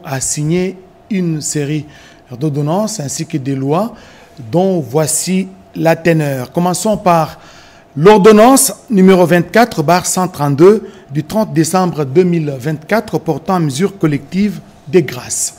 a signé une série d'ordonnances ainsi que des lois dont voici la teneur. Commençons par l'ordonnance numéro 24/132 du 30 décembre 2024 portant mesures collectives des grâces.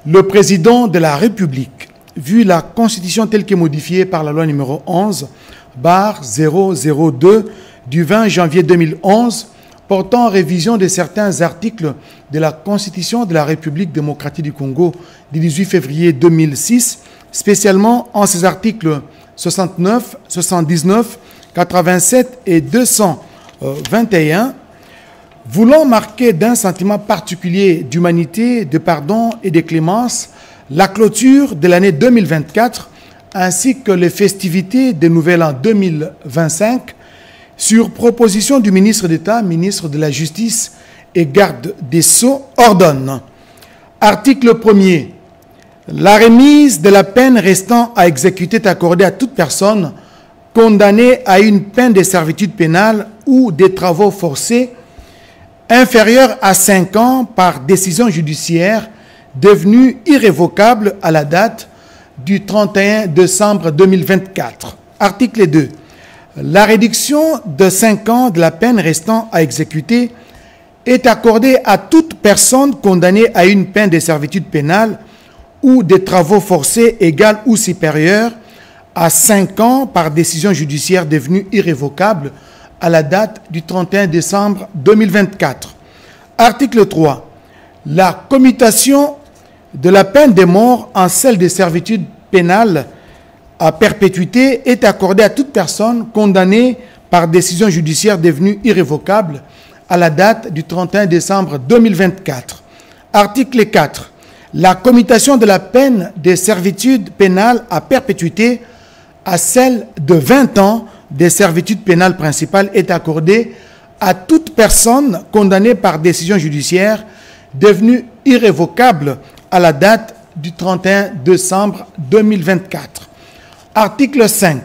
Le président de la République, vu la Constitution telle que modifiée par la loi numéro 11/002 du 20 janvier 2011, portant révision de certains articles de la Constitution de la République démocratique du Congo du 18 février 2006, spécialement en ses articles 69, 79, 87 et 221, voulant marquer d'un sentiment particulier d'humanité, de pardon et de clémence la clôture de l'année 2024 ainsi que les festivités de Nouvel An 2025, sur proposition du ministre d'État, ministre de la Justice et garde des Sceaux, ordonne. Article 1er. La remise de la peine restant à exécuter est accordée à toute personne condamnée à une peine de servitude pénale ou des travaux forcés inférieure à 5 ans par décision judiciaire devenue irrévocable à la date du 31 décembre 2024. Article 2. La réduction de 5 ans de la peine restant à exécuter est accordée à toute personne condamnée à une peine de servitude pénale ou des travaux forcés égale ou supérieure à 5 ans par décision judiciaire devenue irrévocable à la date du 31 décembre 2024. Article 3. La commutation de la peine de mort en celle de servitude pénale à perpétuité est accordée à toute personne condamnée par décision judiciaire devenue irrévocable à la date du 31 décembre 2024. Article 4. La commutation de la peine de servitude pénale à perpétuité à celle de 20 ans de servitude pénale principale est accordée à toute personne condamnée par décision judiciaire devenue irrévocable à la date du 31 décembre 2024. Article 5.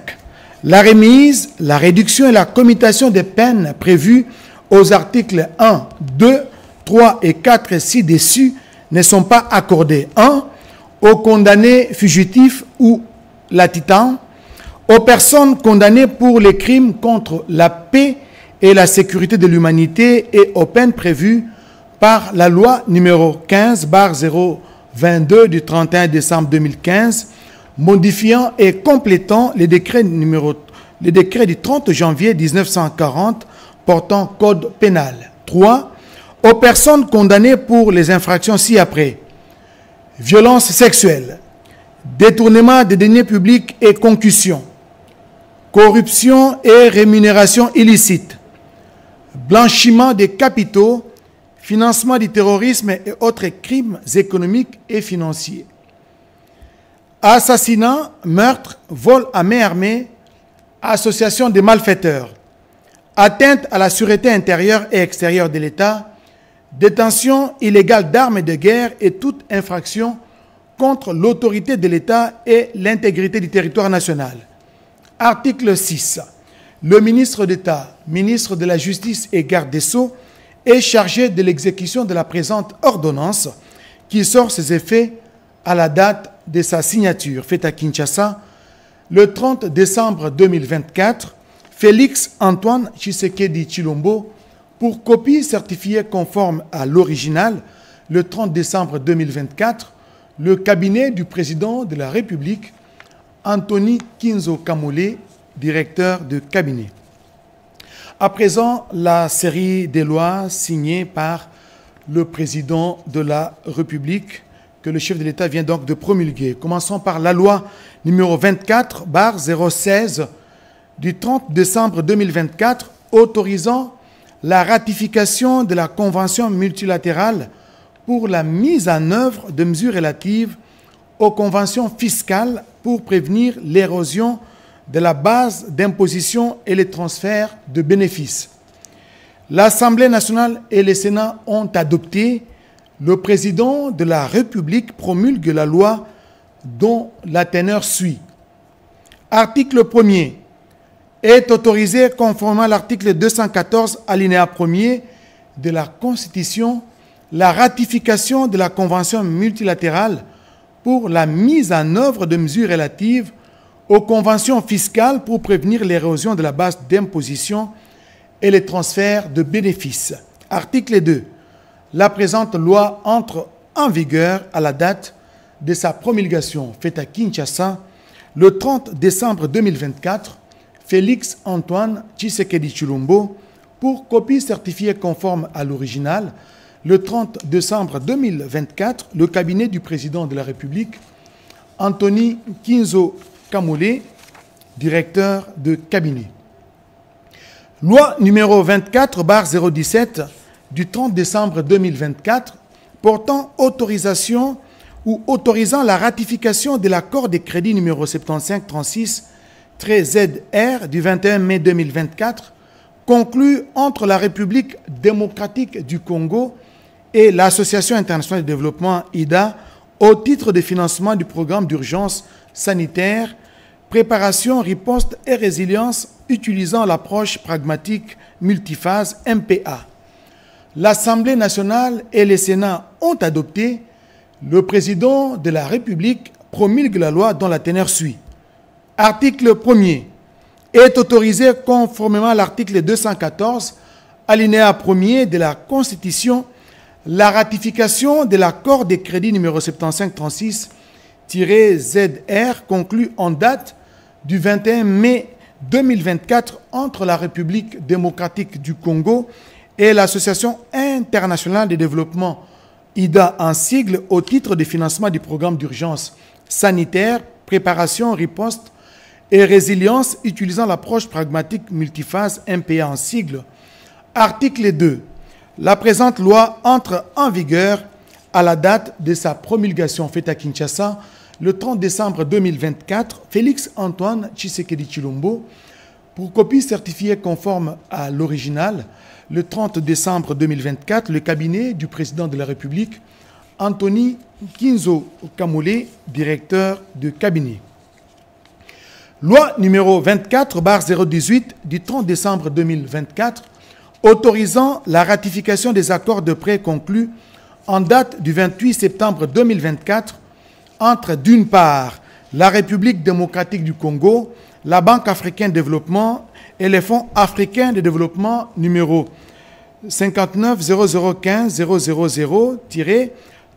La remise, la réduction et la commutation des peines prévues aux articles 1, 2, 3 et 4 ci-dessus ne sont pas accordées. 1. Aux condamnés fugitifs ou latitants, aux personnes condamnées pour les crimes contre la paix et la sécurité de l'humanité et aux peines prévues par la loi numéro 15/022 du 31 décembre 2015, modifiant et complétant les décrets du 30 janvier 1940 portant code pénal. 3. Aux personnes condamnées pour les infractions ci-après: violence sexuelle, détournement des deniers publics et concussion, corruption et rémunération illicite, blanchiment des capitaux, financement du terrorisme et autres crimes économiques et financiers, assassinat, meurtre, vol à main armée, association de malfaiteurs, atteinte à la sûreté intérieure et extérieure de l'État, détention illégale d'armes de guerre et toute infraction contre l'autorité de l'État et l'intégrité du territoire national. Article 6. Le ministre d'État, ministre de la Justice et garde des Sceaux est chargé de l'exécution de la présente ordonnance qui sort ses effets à la date de sa signature, faite à Kinshasa, le 30 décembre 2024, Félix Antoine Tshisekedi Tshilombo, pour copie certifiée conforme à l'original, le 30 décembre 2024, le cabinet du président de la République, Anthony Kinzo Kamole, directeur de cabinet. À présent, la série des lois signées par le président de la République, que le chef de l'État vient donc de promulguer. Commençons par la loi numéro 24/016 du 30 décembre 2024 autorisant la ratification de la Convention multilatérale pour la mise en œuvre de mesures relatives aux conventions fiscales pour prévenir l'érosion de la base d'imposition et les transferts de bénéfices. L'Assemblée nationale et le Sénat ont adopté. Le président de la République promulgue la loi dont la teneur suit. Article 1er. Est autorisé conformément à l'article 214 alinéa 1er de la Constitution la ratification de la Convention multilatérale pour la mise en œuvre de mesures relatives aux conventions fiscales pour prévenir l'érosion de la base d'imposition et les transferts de bénéfices. Article 2. La présente loi entre en vigueur à la date de sa promulgation, faite à Kinshasa, le 30 décembre 2024, Félix Antoine Tshisekedi Tshilombo, pour copie certifiée conforme à l'original, le 30 décembre 2024, le cabinet du président de la République, Anthony Kinzo Kamole, directeur de cabinet. Loi numéro 24/017 du 30 décembre 2024 portant autorisation ou autorisant la ratification de l'accord des crédits numéro 7536-ZR du 21 mai 2024 conclu entre la République démocratique du Congo et l'Association internationale de développement IDA au titre de financement du programme d'urgence sanitaire, préparation, riposte et résilience utilisant l'approche pragmatique multiphase MPA. L'Assemblée nationale et le Sénat ont adopté. Le président de la République promulgue la loi dont la teneur suit. Article 1er. Est autorisé conformément à l'article 214, alinéa 1er de la Constitution, la ratification de l'accord des crédits numéro 7536-ZR conclu en date du 21 mai 2024 entre la République démocratique du Congo et l'Association internationale de développement IDA en sigle au titre de financement du programme d'urgence sanitaire, préparation, riposte et résilience utilisant l'approche pragmatique multiphase MPA en sigle. Article 2. La présente loi entre en vigueur à la date de sa promulgation faite à Kinshasa le 30 décembre 2024. Félix Antoine Tshisekedi Tshilombo, pour copie certifiée conforme à l'original, le 30 décembre 2024, le cabinet du président de la République, Anthony Kinzo Kamole, directeur de cabinet. Loi numéro 24/018 du 30 décembre 2024, autorisant la ratification des accords de prêt conclus en date du 28 septembre 2024 entre, d'une part, la République démocratique du Congo, la Banque africaine de développement et les fonds africains de développement numéro 59 0015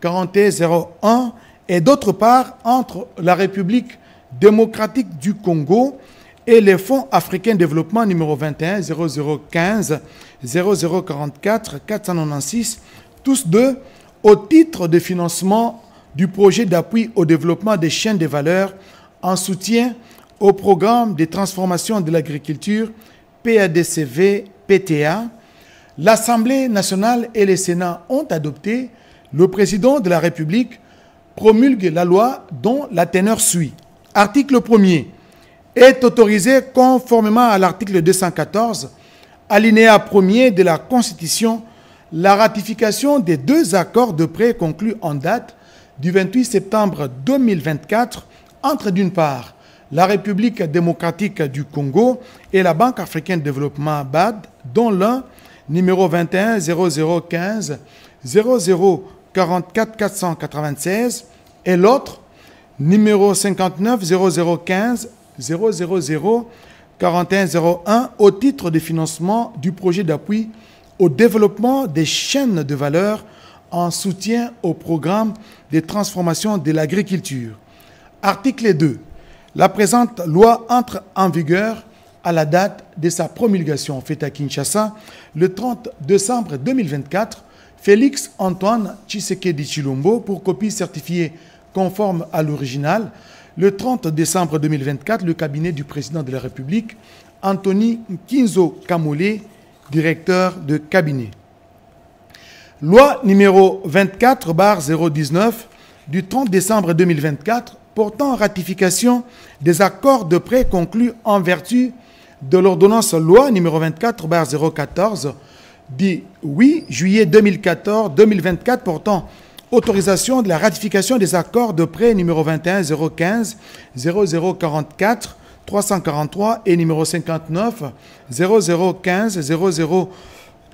000-4101 et d'autre part entre la République démocratique du Congo et les fonds africains de développement numéro 21 0015 0044 496, tous deux au titre de financement du projet d'appui au développement des chaînes de valeur en soutien au programme de transformation de l'agriculture PADCV-PTA. L'Assemblée nationale et le Sénat ont adopté. Le président de la République promulgue la loi dont la teneur suit. Article 1er. Est autorisé conformément à l'article 214, alinéa 1er de la Constitution, la ratification des deux accords de prêt conclus en date du 28 septembre 2024 entre, d'une part, la République démocratique du Congo et la Banque africaine de développement BAD, dont l'un, numéro 21 0015 0044 496, et l'autre, numéro 59 0015 000 4101, au titre de financement du projet d'appui au développement des chaînes de valeur en soutien au programme de transformation de l'agriculture. Article 2. La présente loi entre en vigueur à la date de sa promulgation faite à Kinshasa le 30 décembre 2024. Félix Antoine Tshisekedi Tshilombo, pour copie certifiée conforme à l'original, le 30 décembre 2024, le cabinet du président de la République, Anthony Kinzo Kamole, directeur de cabinet. Loi numéro 24/019 du 30 décembre 2024 portant ratification des accords de prêt conclus en vertu de l'ordonnance loi numéro 24/014 du 8 juillet 2024 portant autorisation de la ratification des accords de prêt numéro 21 015 0044 343 et numéro 59 0015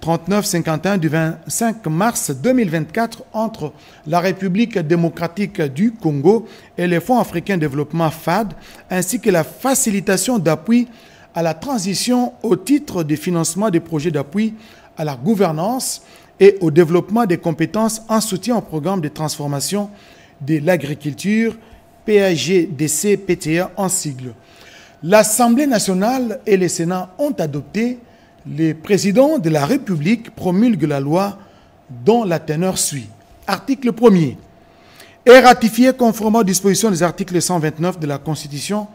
3951 du 25 mars 2024 entre la République démocratique du Congo et les Fonds africains de développement FAD, ainsi que la facilitation d'appui à la transition au titre du financement des projets d'appui à la gouvernance et au développement des compétences en soutien au programme de transformation de l'agriculture, PAGDC-PTA en sigle. L'Assemblée nationale et le Sénat ont adopté. Le président de la République promulgue la loi dont la teneur suit. Article 1er. Est ratifié conformément aux dispositions des articles 129 de la Constitution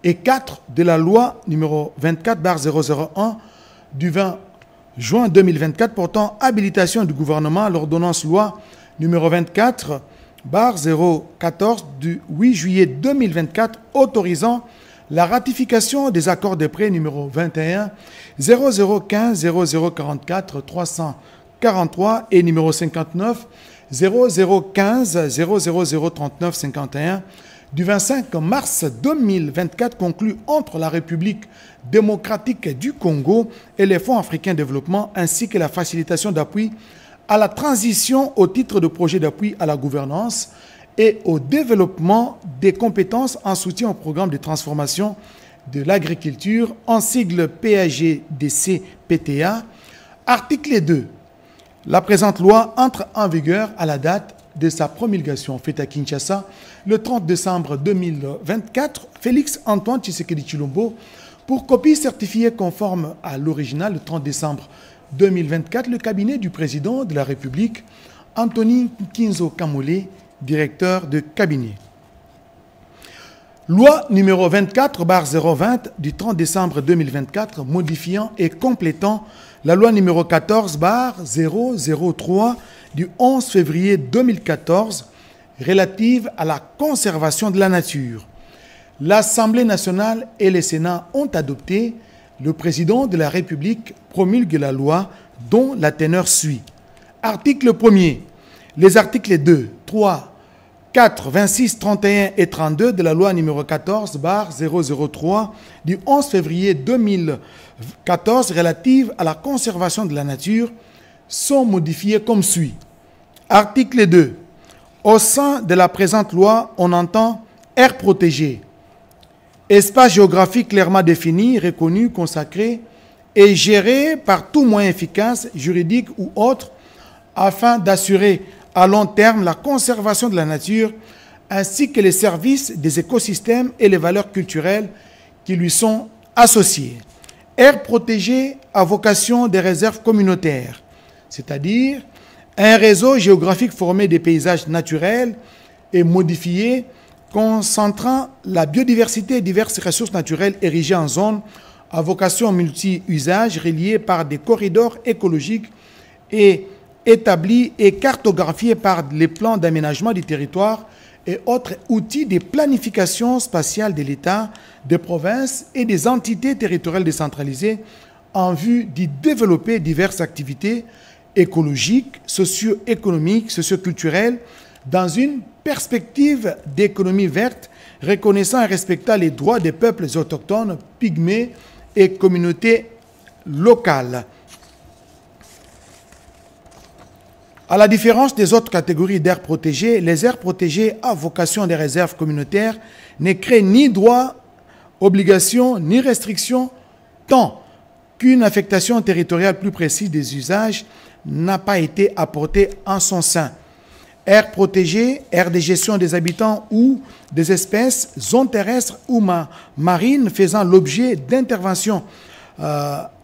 et 4 de la loi numéro 24/001 du 20 juin 2024 portant habilitation du gouvernement à l'ordonnance loi numéro 24/014 du 8 juillet 2024 autorisant la ratification des accords de prêt numéro 21 0015 0044 343 et numéro 59 0015 00039 51 du 25 mars 2024 conclu entre la République démocratique du Congo et les Fonds africains de développement ainsi que la facilitation d'appui à la transition au titre de projet d'appui à la gouvernance et au développement des compétences en soutien au programme de transformation de l'agriculture en sigle PAGDC-PTA. Article 2. La présente loi entre en vigueur à la date de sa promulgation faite à Kinshasa le 30 décembre 2024. Félix Antoine Tshisekedi Tshilombo pour copie certifiée conforme à l'original le 30 décembre 2024. Le cabinet du président de la République, Anthony Kinzo Kamole, directeur de cabinet. Loi numéro 24/020 du 30 décembre 2024 modifiant et complétant la loi numéro 14/003 du 11 février 2014 relative à la conservation de la nature. L'Assemblée nationale et le Sénat ont adopté. Le président de la République promulgue la loi dont la teneur suit. Article 1er. Les articles 2, 3, 4, 26, 31 et 32 de la loi numéro 14/003 du 11 février 2014 relative à la conservation de la nature sont modifiés comme suit. Article 2. Au sein de la présente loi, on entend aire protégée, espace géographique clairement défini, reconnu, consacré et géré par tout moyen efficace, juridique ou autre, afin d'assurer à long terme la conservation de la nature ainsi que les services des écosystèmes et les valeurs culturelles qui lui sont associées. Aire protégée à vocation des réserves communautaires, c'est-à-dire un réseau géographique formé des paysages naturels et modifiés, concentrant la biodiversité et diverses ressources naturelles érigées en zones à vocation multi-usage reliées par des corridors écologiques et établis et cartographiés par les plans d'aménagement du territoire et autres outils de planification spatiale de l'État, des provinces et des entités territoriales décentralisées en vue d'y développer diverses activités écologiques, socio-économiques, socio-culturelles dans une perspective d'économie verte, reconnaissant et respectant les droits des peuples autochtones, pygmées et communautés locales. À la différence des autres catégories d'aires protégées, les aires protégées à vocation des réserves communautaires ne créent ni droits, obligations, ni restrictions, tant qu'une affectation territoriale plus précise des usages n'a pas été apportée en son sein. Aires protégées, aires de gestion des habitants ou des espèces, zones terrestres ou marines faisant l'objet d'interventions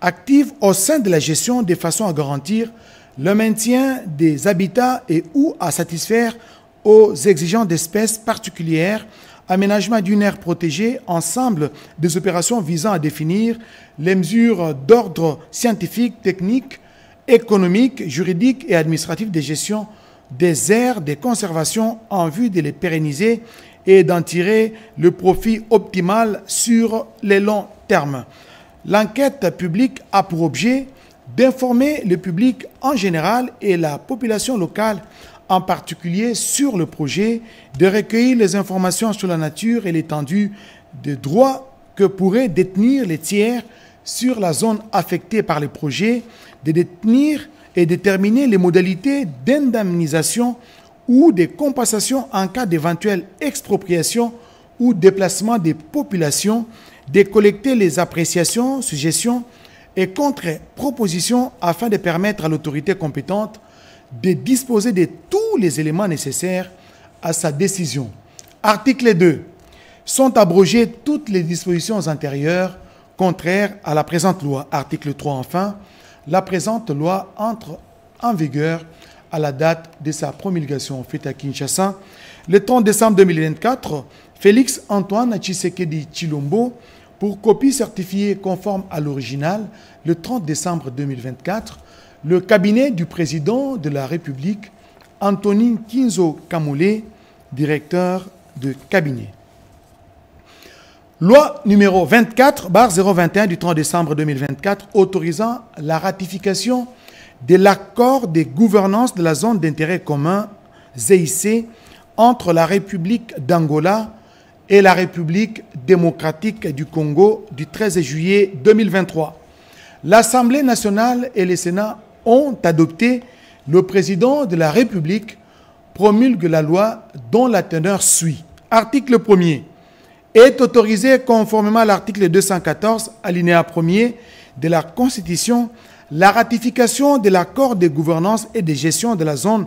actives au sein de la gestion de façon à garantir le maintien des habitats et ou à satisfaire aux exigences d'espèces particulières, aménagement d'une aire protégée, ensemble des opérations visant à définir les mesures d'ordre scientifique, technique, économique, juridique et administratif de gestion des aires de conservation en vue de les pérenniser et d'en tirer le profit optimal sur les longs termes. L'enquête publique a pour objet d'informer le public en général et la population locale en particulier sur le projet, de recueillir les informations sur la nature et l'étendue des droits que pourraient détenir les tiers sur la zone affectée par les projets, de détenir et déterminer les modalités d'indemnisation ou de compensation en cas d'éventuelle expropriation ou déplacement des populations, de collecter les appréciations, suggestions et contre-propositions afin de permettre à l'autorité compétente de disposer de tous les éléments nécessaires à sa décision. Article 2. Sont abrogées toutes les dispositions antérieures contraires à la présente loi. Article 3. Enfin, la présente loi entre en vigueur à la date de sa promulgation. Faite à Kinshasa, le 30 décembre 2024, Félix Antoine Tshisekedi Tshilombo, pour copie certifiée conforme à l'original, le 30 décembre 2024, le cabinet du président de la République, Antonin Kinzo Kamole, directeur de cabinet. Loi numéro 24/021 du 30 décembre 2024 autorisant la ratification de l'accord de gouvernance de la zone d'intérêt commun ZIC entre la République d'Angola et la République démocratique du Congo du 13 juillet 2023. L'Assemblée nationale et le Sénat ont adopté. Le président de la République promulgue la loi dont la teneur suit. Article 1er. Est autorisé conformément à l'article 214, alinéa 1er de la Constitution, la ratification de l'accord de gouvernance et de gestion de la zone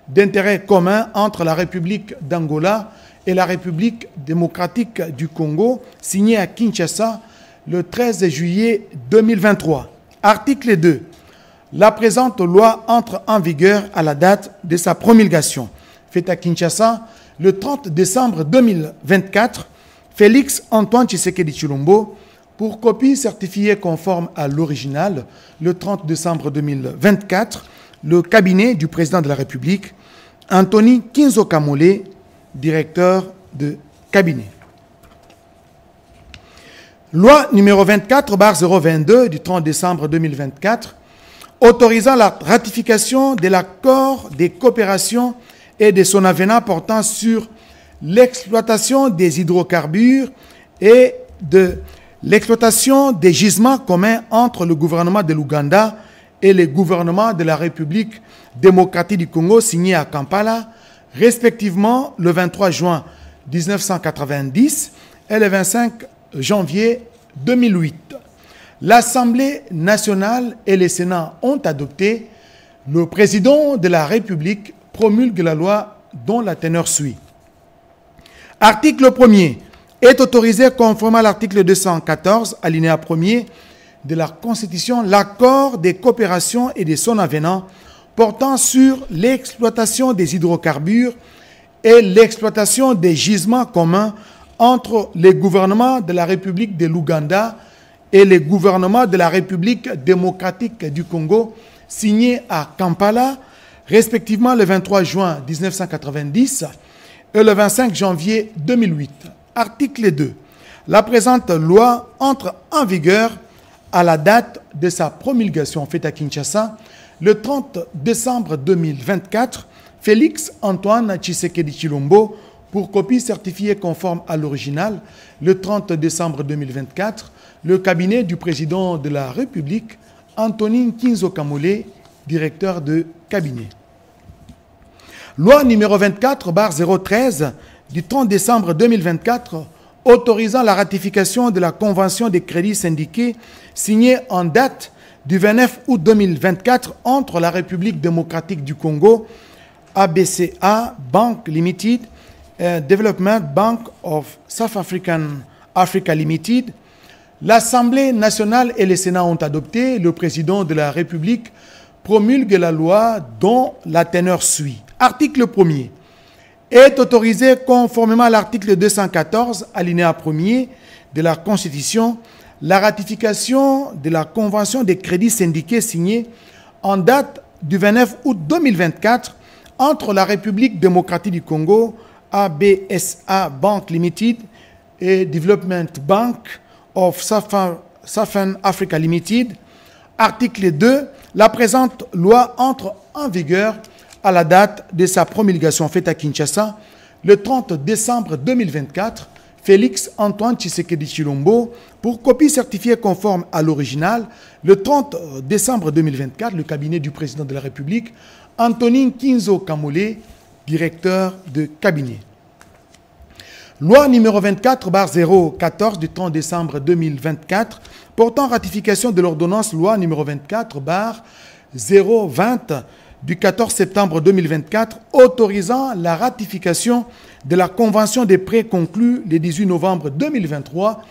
d'intérêt commun entre la République d'Angola et la République démocratique du Congo, signé à Kinshasa le 13 juillet 2023. Article 2. La présente loi entre en vigueur à la date de sa promulgation. Faite à Kinshasa le 30 décembre 2024, Félix Antoine Tshisekedi Tshilombo, pour copie certifiée conforme à l'original, le 30 décembre 2024, le cabinet du président de la République, Antonin Kinzo Kamole, directeur de cabinet. Loi numéro 24/022 du 30 décembre 2024, autorisant la ratification de l'accord de coopération et de son avenant portant sur l'exploitation des hydrocarbures et de l'exploitation des gisements communs entre le gouvernement de l'Ouganda et le gouvernement de la République démocratique du Congo, signé à Kampala, respectivement le 23 juin 1990 et le 25 janvier 2008. L'Assemblée nationale et le Sénat ont adopté. Le président de la République promulgue la loi dont la teneur suit. Article 1er. Est autorisé conformément à l'article 214, alinéa 1er de la Constitution, l'accord de coopération et de son avenant portant sur l'exploitation des hydrocarbures et l'exploitation des gisements communs entre les gouvernements de la République de l'Ouganda et les gouvernements de la République démocratique du Congo, signé à Kampala, respectivement le 23 juin 1990 et le 25 janvier 2008. Article 2. La présente loi entre en vigueur à la date de sa promulgation. Faite à Kinshasa le 30 décembre 2024, Félix Antoine Tshisekedi Tshilombo, pour copie certifiée conforme à l'original, le 30 décembre 2024, le cabinet du président de la République, Antonin Kinzo Kamole, directeur de cabinet. Loi numéro 24/013 du 30 décembre 2024 autorisant la ratification de la Convention des crédits syndiqués signée en date du 29 août 2024 entre la République démocratique du Congo, ABCA Bank Limited, Development Bank of South Africa Limited. L'Assemblée nationale et le Sénat ont adopté. Le président de la République promulgue la loi dont la teneur suit. Article 1er. Est autorisé conformément à l'article 214, alinéa 1er de la Constitution, la ratification de la Convention des crédits syndiqués signée en date du 29 août 2024 entre la République démocratique du Congo, ABSA Bank Limited, et Development Bank of Southern Africa Limited. Article 2. La présente loi entre en vigueur à la date de sa promulgation. Faite à Kinshasa le 30 décembre 2024. Félix Antoine Tshisekedi Tshilombo pour copie certifiée conforme à l'original. Le 30 décembre 2024, le cabinet du président de la République, Antonin Kinzo Kamole, directeur de cabinet. Loi numéro 24/014 du 30 décembre 2024 portant ratification de l'ordonnance loi numéro 24/020 du 14 septembre 2024 autorisant la ratification de la convention des prêts conclus le 18 novembre 2023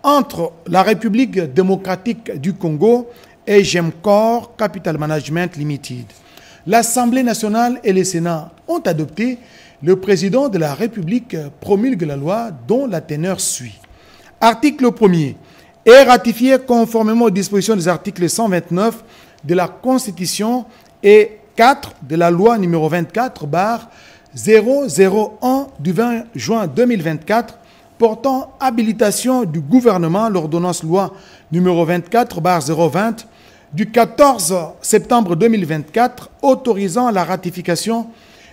entre la République démocratique du Congo et Gemcorp Capital Management Limited. L'Assemblée nationale et le Sénat ont adopté. Le président de la République promulgue la loi dont la teneur suit. Article 1er. Est ratifié conformément aux dispositions des articles 129 de la Constitution et 4 de la loi numéro 24/001 du 20 juin 2024 portant habilitation du gouvernement, l'ordonnance loi numéro 24/020 du 14 septembre 2024 autorisant la ratification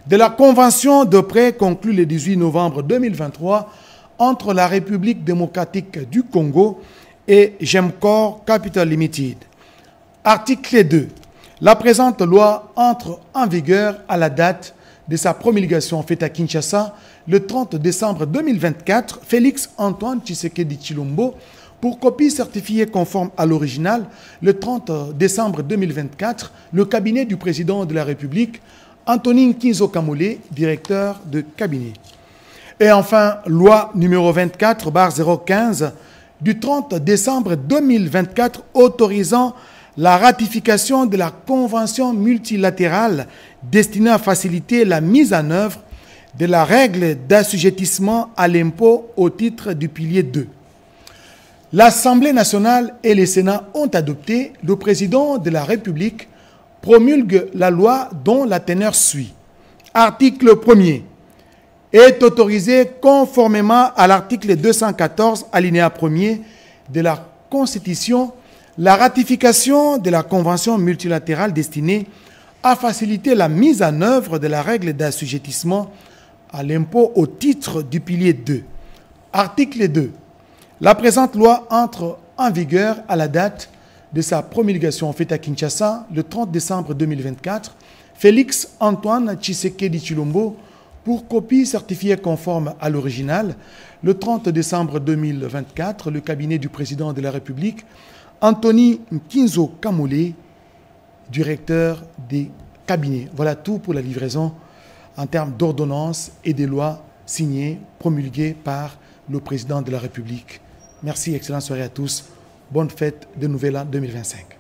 de la convention de prêt conclue le 18 novembre 2023 entre la République démocratique du Congo et Gemcorp Capital Limited. Article 2. La présente loi entre en vigueur à la date de sa promulgation faite à Kinshasa le 30 décembre 2024. Félix Antoine Tshisekedi Tshilombo pour copie certifiée conforme à l'original le 30 décembre 2024. Le cabinet du président de la République, Antonin Kinzo Kamole, directeur de cabinet. Et enfin, loi numéro 24/015 du 30 décembre 2024 autorisant la ratification de la convention multilatérale destinée à faciliter la mise en œuvre de la règle d'assujettissement à l'impôt au titre du pilier 2. L'Assemblée nationale et le Sénat ont adopté. Le président de la République promulgue la loi dont la teneur suit. Article 1er. Est autorisé conformément à l'article 214, alinéa 1er de la Constitution, la ratification de la Convention multilatérale destinée à faciliter la mise en œuvre de la règle d'assujettissement à l'impôt au titre du pilier 2. Article 2. La présente loi entre en vigueur à la date de sa promulgation faite à Kinshasa le 30 décembre 2024, Félix Antoine Tshisekedi Tshilombo pour copie certifiée conforme à l'original le 30 décembre 2024, le cabinet du président de la République, Antonin Kinzo Kamole, directeur des cabinets. Voilà tout pour la livraison en termes d'ordonnances et de lois signées, promulguées par le président de la République. Merci, excellente soirée à tous. Bonne fête de Nouvel An 2025.